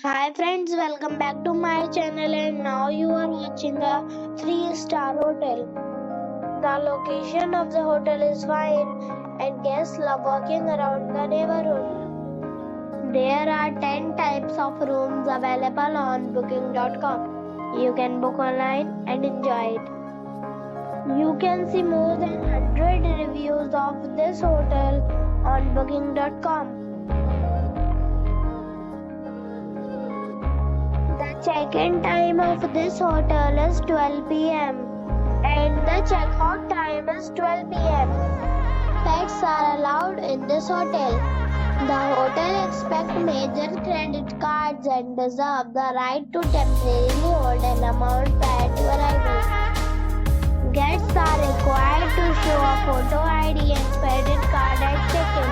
Hi friends, welcome back to my channel and now you are watching a 3-star hotel. The location of the hotel is fine and guests love walking around the neighborhood. There are 10 types of rooms available on booking.com. You can book online and enjoy it. You can see more than 100 reviews of this hotel on booking.com. The check-in time of this hotel is 12 p.m. and the check-out time is 12 p.m. Pets are allowed in this hotel. The hotel accepts major credit cards and reserves the right to temporarily hold an amount prior to arrival. Guests are required to show a photo ID and credit card at check-in.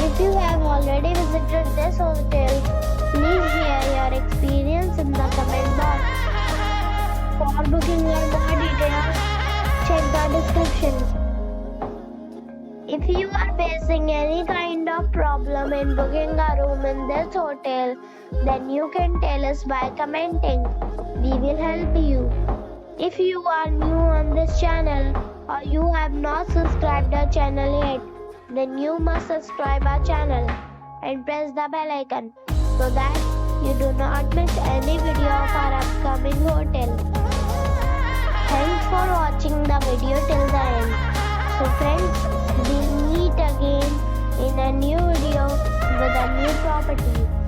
If you have already visited this hotel, please share your experience in the comment box. For booking or more details, check the description. If you are facing any kind of problem in booking a room in this hotel, then you can tell us by commenting. We will help you. If you are new on this channel or you have not subscribed our channel yet, then you must subscribe our channel and press the bell icon so that you do not miss any video of our upcoming hotel. Thanks for watching the video till the end. So friends, we'll meet again in a new video with a new property.